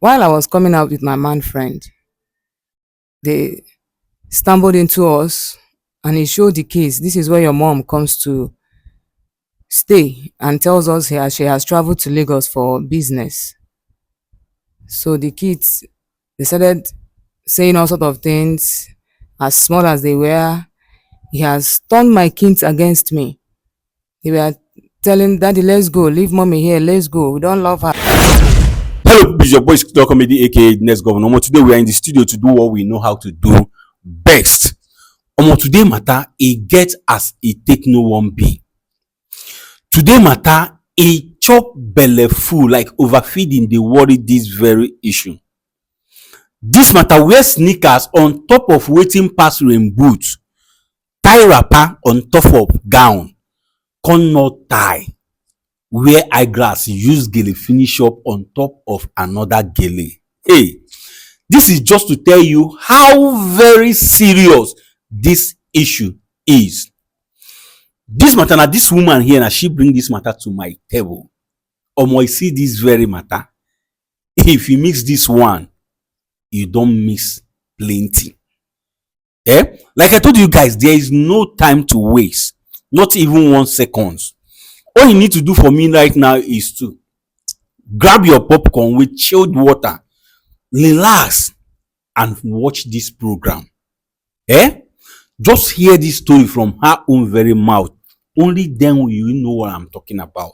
While I was coming out with my man friend, they stumbled into us and he showed the keys. This is where your mom comes to stay, and tells us here she has traveled to Lagos for business. So the kids, they started saying all sort of things, as small as they were. He has turned my kids against me. They were telling daddy, let's go, leave mommy here, let's go. We don't love her. Hello, this is your boy Sector Comedy, aka Next Governor. Today we are in the studio to do what we know how to do best. Today matter e get as e take no one be. Today matter e chop belle full like overfeeding dey worry this very issue. This matter wear sneakers on top of wetin pass rain boot, tie wrapper on top of gown, come not tie, wear eyeglass, use gele finish up on top of another gele. Hey, this is just to tell you how very serious this issue is. This matter, na this woman here, na she bring this matter to my table. You see this very matter, if you mix this one, you don miss plenty. Like I told you guys, there is no time to waste, not even 1 second. All you need to do for me right now is to grab your popcorn with chilled water, relax, and watch this program. Just hear this story from her own very mouth. Only then will you know what I'm talking about.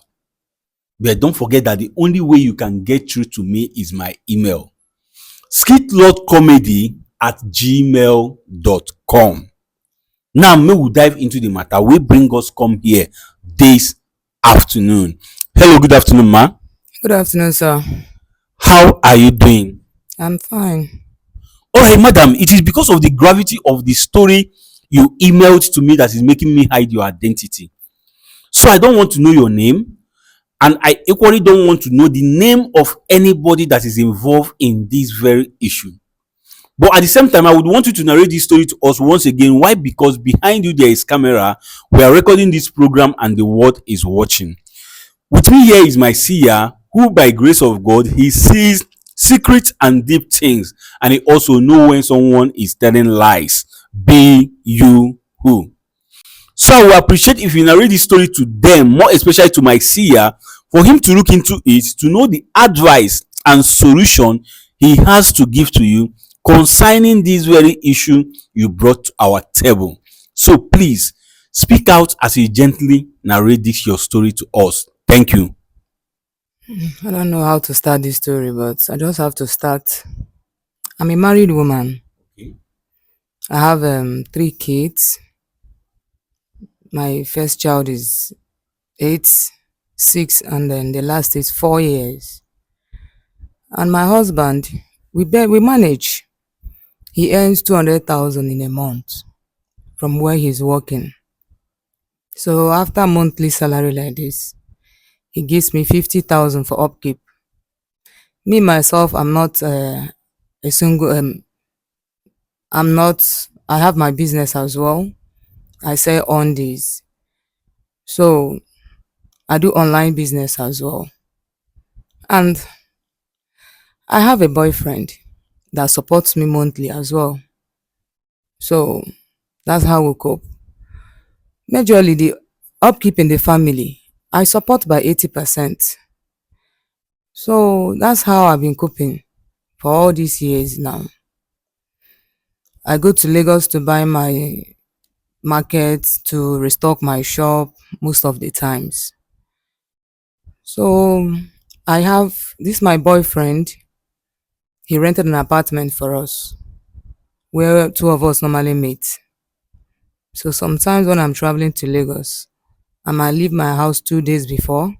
But don't forget that the only way you can get through to me is my email, skitlordcomedy@gmail.com. Now, may we dive into the matter wey bring us come here this afternoon. Hello, good afternoon, ma. Good afternoon, sir. How are you doing? I'm fine. Oh, hey, madam, it is because of the gravity of the story you emailed to me that is making me hide your identity. So I don't want to know your name, and I equally don't want to know the name of anybody that is involved in this very issue. But at the same time, I would want you to narrate this story to us once again. Why? Because behind you there is camera. We are recording this program and the world is watching. With me here is my seer, who by grace of God, he sees secret and deep things, and he also know when someone is telling lies. Be you who. So I will appreciate if you narrate this story to them, more especially to my seer, for him to look into it, to know the advice and solution he has to give to you concerning this very issue you brought to our table. So please speak out as you gently narrate this your story to us. Thank you. I don't know how to start this story, but I just have to start. I'm a married woman. I have 3 kids. My first child is 8, 6, and then the last is 4 years. And my husband, we manage. He earns 200,000 in a month from where he's working. So after monthly salary like this, he gives me 50,000 for upkeep. Me myself, I'm not a single. I'm not. I have my business as well. I sell on these, so I do online business as well. And I have a boyfriend that supports me monthly as well. So that's how we cope. Majorly, the upkeep in the family, I support by 80%. So that's how I've been coping for all these years now. I go to Lagos to buy my market, to restock my shop most of the times. So I have this my boyfriend. He rented an apartment for us where two of us normally meet. So sometimes when I'm traveling to Lagos, I might leave my house 2 days before.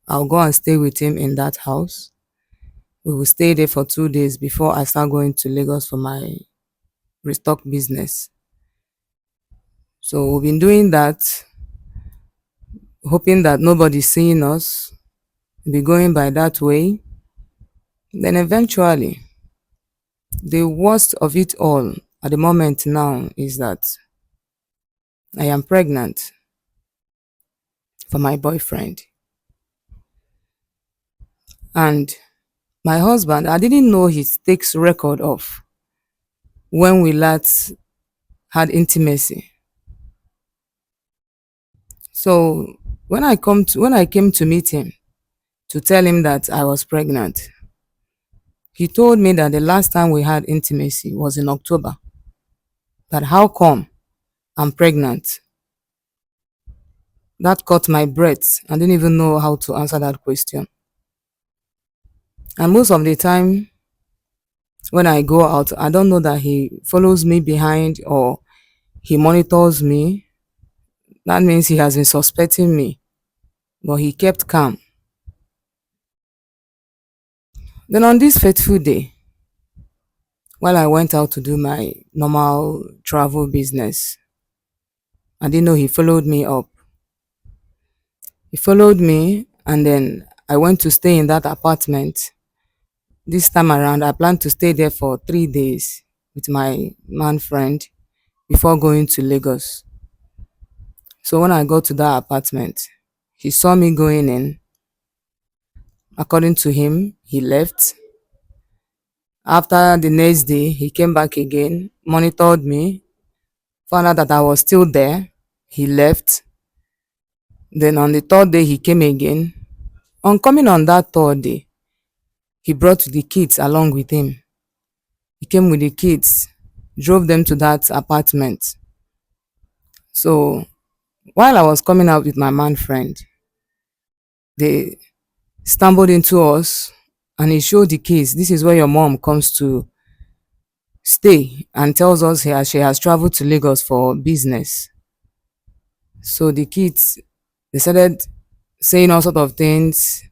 I'll go and stay with him in that house. We will stay there for 2 days before I start going to Lagos for my restock business. So we've been doing that, hoping that nobody's seeing us. We'll be going by that way. Then eventually, the worst of it all at the moment now is that I am pregnant for my boyfriend. And My husband, I didn't know he takes record of when we last had intimacy. So when I came to meet him to tell him that I was pregnant, he told me that the last time we had intimacy was in October. That how come I'm pregnant? That caught my breath. I didn't even know how to answer that question. And most of the time when I go out, I don't know that he follows me behind or he monitors me. That means he has been suspecting me, but he kept calm. Then on this fateful day, while I went out to do my normal travel business, I didn't know he followed me up. He followed me, and then I went to stay in that apartment. This time around, I planned to stay there for 3 days with my man friend before going to Lagos. So when I got to that apartment, he saw me going in. According to him, he left. After the next day, he came back again, monitored me, found out that I was still there. He left. Then on the third day, he came again. On coming on that third day, he brought the kids along with him. He came with the kids, drove them to that apartment. So while I was coming out with my man friend, they stumbled into us and he showed the kids, this is where your mom comes to stay, and tells us she has traveled to Lagos for business. So the kids, they started saying all sort of things.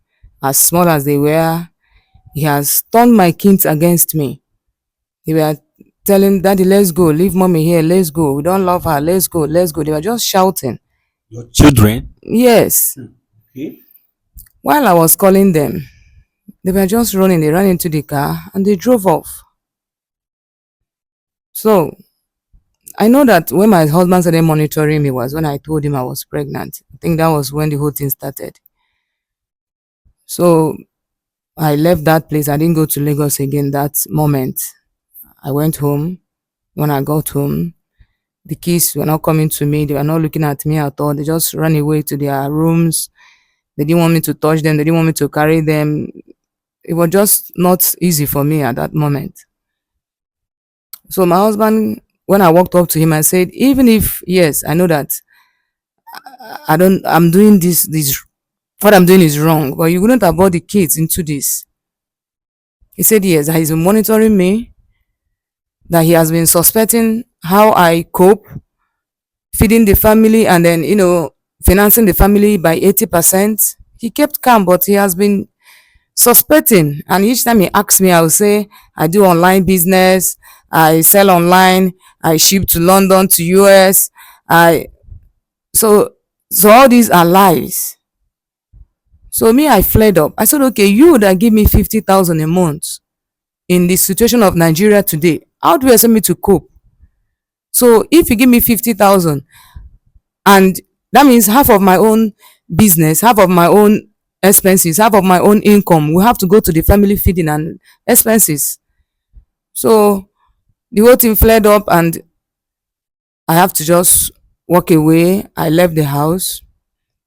As small as they were, he has turned my kids against me. They were telling daddy, let's go, leave mommy here, let's go, we don't love her, let's go, let's go. They were just shouting. Your children? Yes. Okay. While I was calling them, they were just running. They ran into the car and they drove off. So I know that when my husband started monitoring me was when I told him I was pregnant. I think that was when the whole thing started. So I left that place. I didn't go to Lagos again that moment. I went home. When I got home, the kids were not coming to me. They were not looking at me at all. They just ran away to their rooms. They didn't want me to touch them. They didn't want me to carry them. It was just not easy for me at that moment. So my husband, when I walked up to him, I said, even if, yes, I know that I'm doing this, what I'm doing is wrong, but you wouldn't have brought the kids into this. He said, yes, that he's been monitoring me, that he has been suspecting how I cope, feeding the family, and then, financing the family by 80%. He kept calm, but he has been suspecting. And each time he asks me, I will say, I do online business, I sell online, I ship to London, to US. I so so all these are lies. So me, I fled up. I said, okay, you that give me 50,000 a month in the situation of Nigeria today, how do you expect me to cope? So if you give me 50,000, and that means half of my own business, half of my own expenses, half of my own income will have to go to the family feeding and expenses. So the whole thing flared up and I have to just walk away. I left the house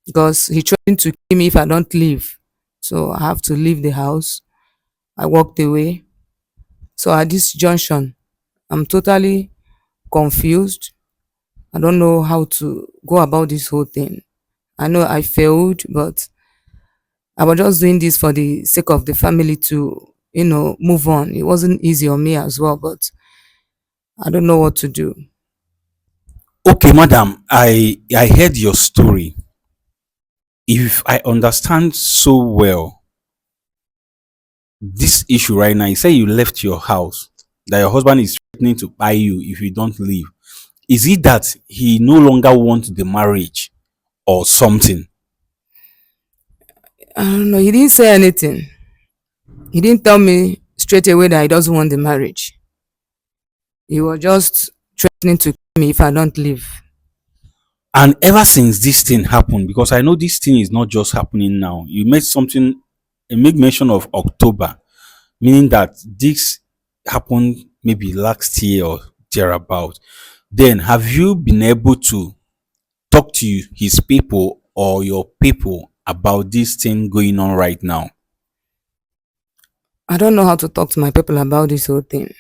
because he threatened to kill me if I don't leave. So I have to leave the house. I walked away. So at this junction, I'm totally confused. I don't know how to go about this whole thing. I know I failed, but I was just doing this for the sake of the family to, move on. It wasn't easy on me as well, but I don't know what to do. Okay, madam, I heard your story. If I understand so well, this issue right now, you say you left your house, that your husband is threatening to buy you if you don't leave. Is it that he no longer wants the marriage or something? I don't know. He didn't say anything. He didn't tell me straight away that he doesn't want the marriage. He was just threatening to kill me if I don't leave. And ever since this thing happened, because I know this thing is not just happening now, you made mention of October. meaning that this happened maybe last year or thereabout. Then have you been able to talk to his people or your people about this thing going on right now? I don't know how to talk to my people about this whole thing.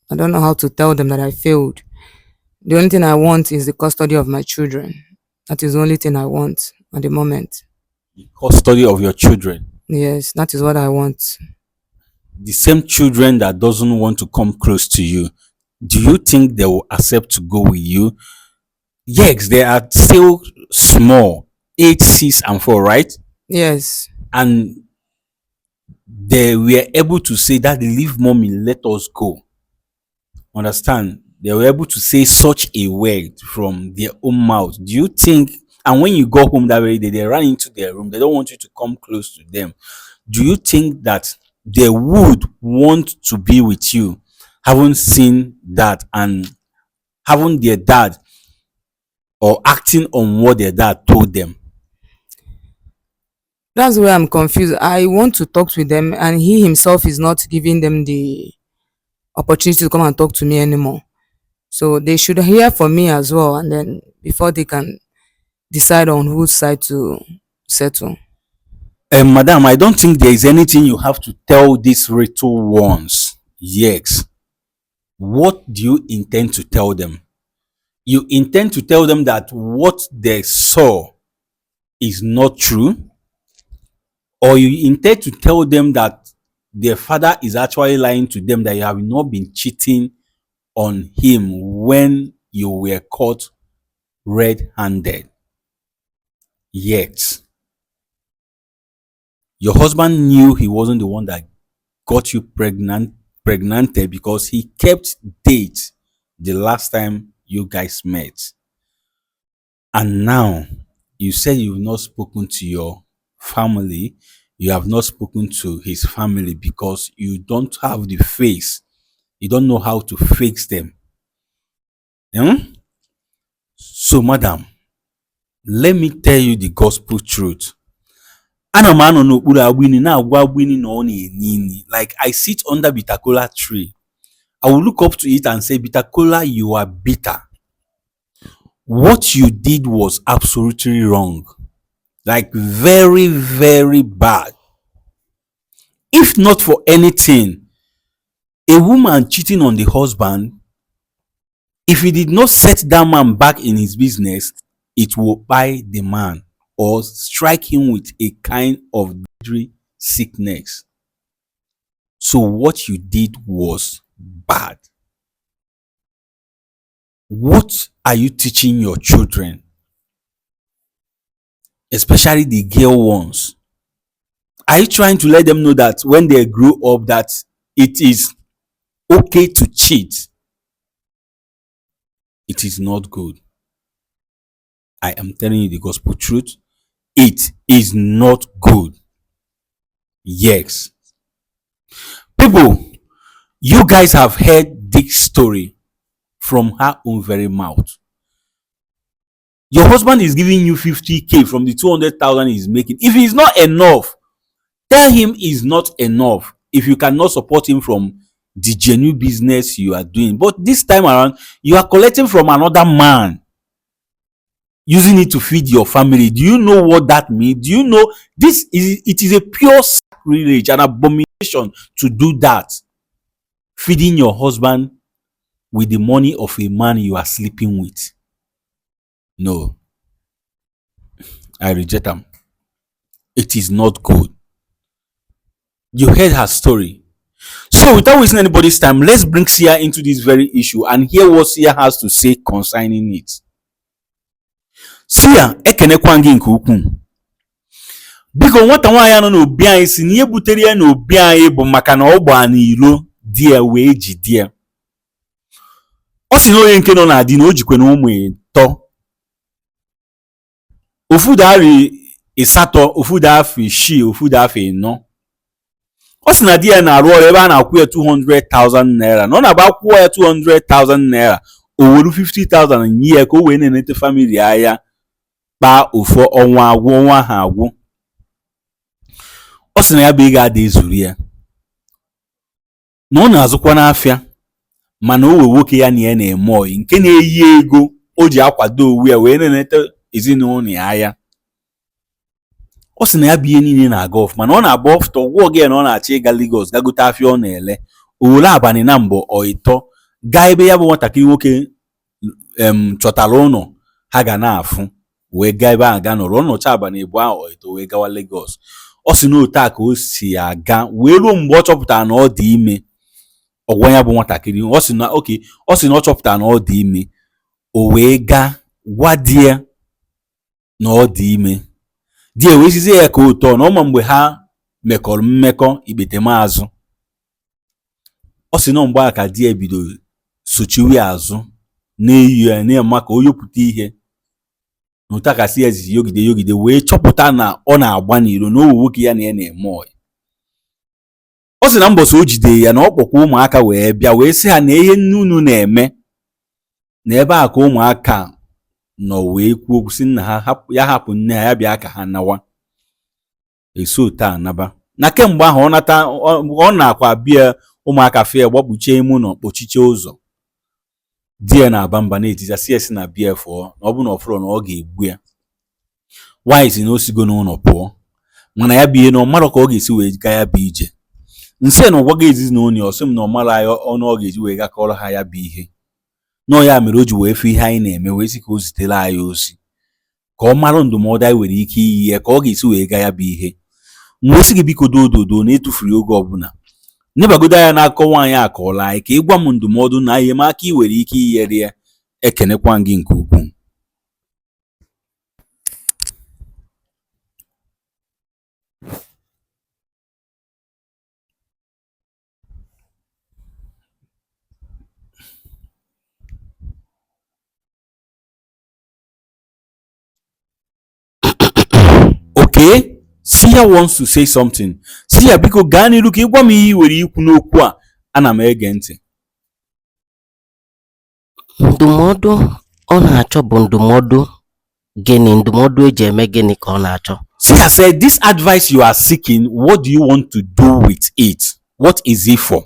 I don't know how to tell them that I failed. The only thing I want is the custody of my children. That is the only thing I want at the moment. Custody of your children. Yes, that is what I want. The same children that doesn't want to come close to you, do you think they will accept to go with you? Yes, they are still small, 8, 6, and 4, right? Yes. And they were able to say, "Daddy, leave mommy, let us go." Understand? They were able to say such a word from their own mouth. Do you think, and when you go home that very day, they ran into their room, they don't want you to come close to them. Do you think that they would want to be with you, having seen that and having their dad or acting on what their dad told them? That's where I'm confused. I want to talk with them, and he himself is not giving them the opportunity to come and talk to me anymore. So they should hear from me as well, and then before they can decide on whose side to settle. Madam, I don't think there is anything you have to tell these little ones. Yes. What do you intend to tell them? You intend to tell them that what they saw is not true, or you intend to tell them that their father is actually lying to them, that you have not been cheating on him when you were caught red-handed? Yet your husband knew he wasn't the one that got you pregnanted because he kept date the last time you guys met. And now you said you've not spoken to your family, you have not spoken to his family because you don't have the face, you don't know how to fix them. Hmm? So, madam, let me tell you the gospel truth. Ana m anọ n'okpuru agbini na-agwa agbini na ọ na-eni ini. Like I sit under bitter kola tree. I will look up to it and say, bitter kola, you are bitter. What you did was absolutely wrong. Like very, very bad. If not for anything, a woman cheating on the husband, if he did not set that man back in his business, it will buy the man or strike him with a kind of deadly sickness. So what you did was bad. What are you teaching your children, especially the girl ones? Are you trying to let them know that when they grow up that it is okay to cheat? It is not good. I am telling you the gospel truth. It is not good. Yes. People, you guys have heard this story from her own very mouth. Your husband is giving you 50K from the 200,000 he's making. If it's not enough, tell him it's not enough. If you cannot support him from the genuine business you are doing. But this time around, you are collecting from another man, using it to feed your family. Do you know what that means? Do you know it is a pure sacrilege, an abomination to do that? Feeding your husband with the money of a man you are sleeping with. No. I reject them. It is not good. You heard her story. So without wasting anybody's time, let's bring Sia into this very issue and hear what Sia has to say concerning it. Sia, ekenekwa gị nke ukwuu. Biko nwata nwaanyị anọ n'obi anyị si na ihe butere ya n'obi anyị bụ maka na ọ gbaa n'ilo di ya wee jide ya. Ọ si na onye nke nọ na di na o jikwe na ụmụ ịtọ. Ofu dari ịsatọ, ofu da afọ isii, ofu da afọ ịnọ. Ọ sị na di ya na-arụ ọrụ ebe a na-akwụ ya 200,000 naira. Na ọ na-agba akwụkwọ ya 200,000 naira. O were 50,000 nye ya ka o wee na-enete famili ya kpaa ofu ọnwa agwụ, ọnwa ha agwụ. Ọ sị na ya bụ ego ada ezuru ya. na ọ na-azụkwa n'afịa mana o wee nwoke ya na ya na-eme ọyị nke na-eyi ego o ji akwado onwe ya wee na-eneta ezinụlọ ya anya. Ọ sị na ya bụ ihe niile na-aga ọfụma na ọ na-agba ọfụta ọgwụ oge na ọ na-achọ ịga Lagos gagote afịa ọ na-ele owere abalị na mbọ ọịtọ gaa ebe ya bụ nwatakịrị nwoke chọtara ụlọ ha ga na-afụ wee gaa ebe ahụ ga nọrọ nnọcha abalị ebu ahụ ọịtọ wee gawa Lagos. Ọ sị na otu a ka o si aga wee ruo mgbe ọ chọpụtara na ọ dị ime ọgwa ya bụ nwatakịrị. Ọ sị na ọ chọpụtara na ọ dị ime o wee gaa gwa di ya na ọ dị ime. Di ya wee sizie ya ka ụtọ na ọma mgbe ha mekọrọ mmekọ ikpete maazụ. Ọ sị na mgbe a ka di ya bidoro sochiwe azụ na-eyi ya na-ema ka o yopụta ihe na ụta kasị ya zizi yogide wee chọpụta na ọ na-agba n'iro na owu nwoke ya na ya na-eme ọyị. Ọ sị na mbọsị o jide ya na ọ kpọkwa ụmụaka wee bịa wee sị ha na ihe nne unu na-eme na ebe a ka ụmụaka nọ wee kwuo okwu sị nna ha ya hapụ nne ha ya bịa ka ha nawa. Eso taa naba na kemgbe ahụ ọ na-akwa bịa ụmụaka fee gbakpuchie ime ụlọ kpochiche ụzọ. Di ya na-aba mba na-etizasị ya si na bịa fụọ na ọ bụ na ọfụrụ na ọ ga-egbu ya. Nwaanyị si na o sigo n'ụlọ pụọ mana ya bụ ihe na ọ marọ ka ọ ga-esi wee gaa ya bụ ije. Nsị na ọgwago ezinụlọ ya ọsị m na ọ mara ya ọnụ ọ ga-eji wee gakọrọ ha ya bụ ihe. Nọọ ya mere o ji wee fụ ihe anyị na-eme wee sị ka o zitere anyị ozi ka ọ mara ndụmọdụ anyị nwere ike iyi ya ka ọ ga-esi wee gaa ya bụ ihe. Mgbe sị gị biko dododo na etufuru oge ọbụla nebagodo anya n'akọ nwaanyị akọọla anyị ka ịgwa m ndụmọdụ na enyemaka ị nwere ike inyere ya. Ekenekwa gị nke ukwuu. Okay, Sia wants to say something. Sia biko gaa n'iru ka ịgwa m ihe ị nwere ikwu n'okwu a ana m ege ntị. Ndụmọdụ ọ na-achọ bụ ndụmọdụ gịnị? Ndụmọdụ eji eme gịnị ka ọ na-achọ? Sia said this advice you are seeking, what do you want to do with it? What is it for?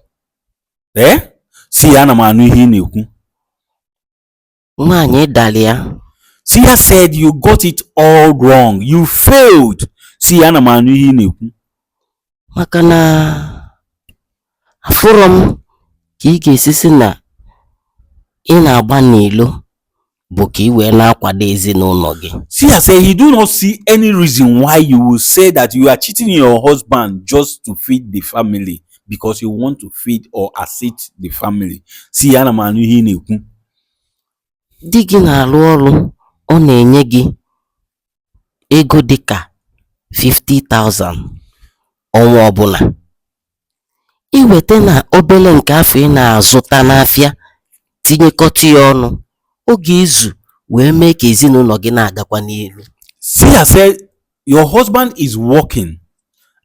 Sia ana m anụ ihe ị na-ekwu. Nwaanyị dali ya. Sia said you got it all wrong. You failed. Sia ana m anụ ihe ị na-ekwu. Maka na afụrọ m ka ị ga-esisi na ị na-agba n'ilo bụ ka ị wee na-akwado ezinụlọ gị. Sia said he do not see any reason why you will say that you are cheating your husband just to feed the family because you want to feed or assist the family. Sia ana m anụ ihe ị na-ekwu. Di gị na-arụ ọrụ ọ na-enye gị ego dịka 50,000 ọnwa ọbụla. Iweta na obele nke afọ ị na-azụta n'afịa tinyekọta ya ọnụ ọ ga-ezu wee mee ka ezinụlọ gị na-agakwa n'elu. Sia said your husband is working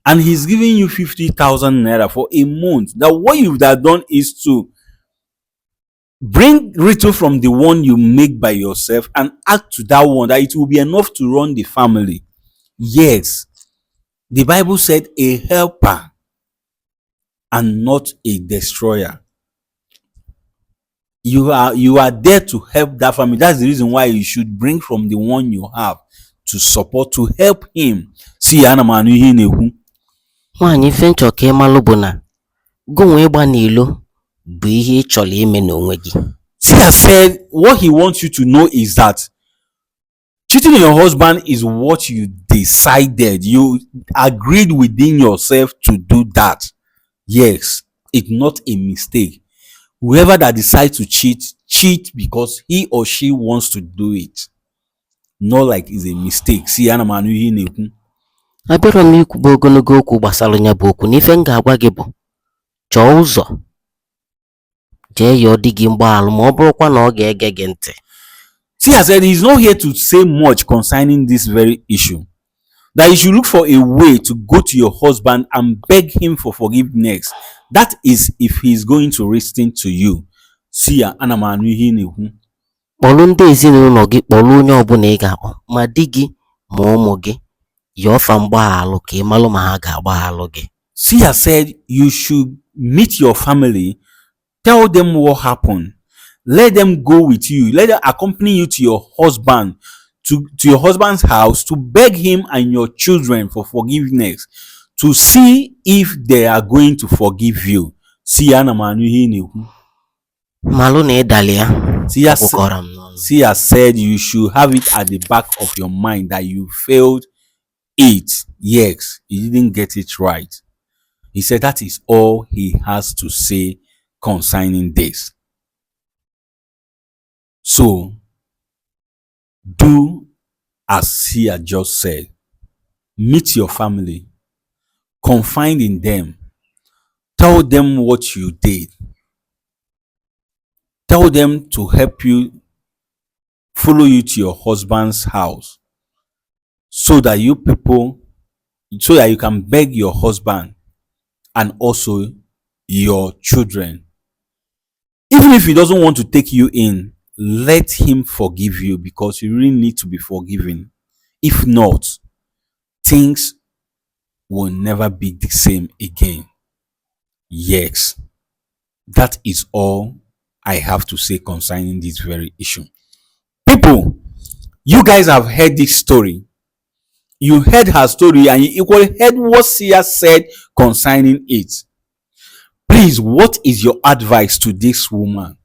and he's giving you 50,000 naira for a month. That what you've done is to bring little from the one you make by yourself and add to that one that it will be enough to run the family. Yes, the Bible said a helper and not a destroyer. You are there to help that family. That's the reason why you should bring from the one you have to support, to help him. See, ana m anụ ihe na-ekwu. Nwaanyị ife nchọ ka ịmalụ bụ na gụnwe ịgba n'ilo bụ ihe ị chọrọ ime n'onwe gị. Sia said what he wants you to know is that cheating on your husband is what you decided. You agreed within yourself to do that. Yes, it's not a mistake. Whoever that decides to cheat because he or she wants to do it. Not like it's a mistake. See, ana m anụ ihe na-ekwu. Abịara m ikwuba ogologo okwu gbasara ya bụ okwu n'ife m ga-agwa gị bụ chọọ ụzọ jee ya ọ dị gị mgbaalụ ma ọ bụrụkwa na ọ ga-ege gị ntị. Sia said he's not here to say much concerning this very issue. That you should look for a way to go to your husband and beg him for forgiveness. That is if he's going to listen to you. Sia ana m anụ ihe na-ekwu. Kpọrọ ndị ezinụlọ gị, kpọrọ onye ọbụla ị ga-akpọ, ma di gị ma ụmụ gị, yọọ fa mgbaghalụ ka ị malụ ma ha ga-agbaghalụ gị. Sia said you should meet your family, tell them what happened, let them go with you, let them accompany you to your husband, to your husband's house, to beg him and your children for forgiveness, to see if they are going to forgive you. Sia na manu ihe na-ekwu. Malụ na ịdali ya. Sia Ọkwụkọrọ m n'ọnụ. Sia said you should have it at the back of your mind that you failed it. Yes, you didn't get it right. He said that is all he has to say concerning this. So, do as he had just said. Meet your family. Confide in them. Tell them what you did. Tell them to help you, follow you to your husband's house, so that you can beg your husband and also your children. Even if he doesn't want to take you in, let him forgive you, because you really need to be forgiven. If not, things will never be the same again. Yes, that is all I have to say concerning this very issue. People, you guys have heard this story. You heard her story and you equally heard what Sia said concerning it. Please, what is your advice to this woman?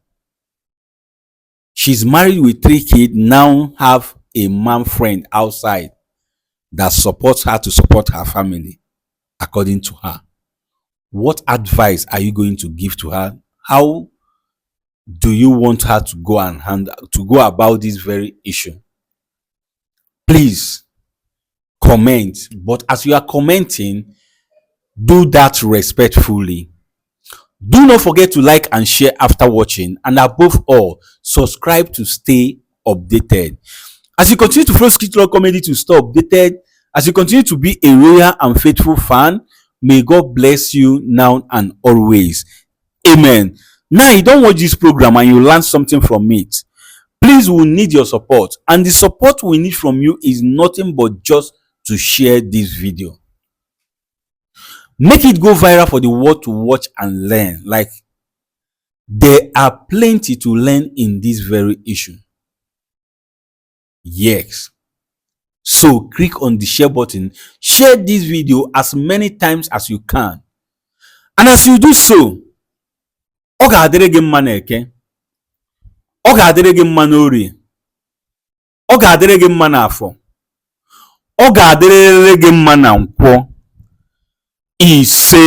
She's married with 3 kids, now have a man friend outside that supports her to support her family, according to her. What advice are you going to give to her? How do you want her to go about this very issue? Please comment, but as you are commenting, do that respectfully. Do not forget to like and share after watching, and above all, subscribe to stay updated. As you continue to follow Skit Law Comedy to stay updated, as you continue to be a loyal and faithful fan, may God bless you now and always. Amen. Now you don't watch this program and you learn something from it. Please, we need your support, and the support we need from you is nothing but just to share this video. Make it go viral for the world to watch and learn. Like, there are plenty to learn in this very issue. Yes. So click on the share button. Share this video as many times as you can. And as you do so, ọ ga-adịrị gị mma n'Eke, ọ ga-adịrị gị mma n'Orie, ọ ga-adịrị gị mma n'Afọ, ọ ga-adịrịrị gị mma na Nkwọ. Ise.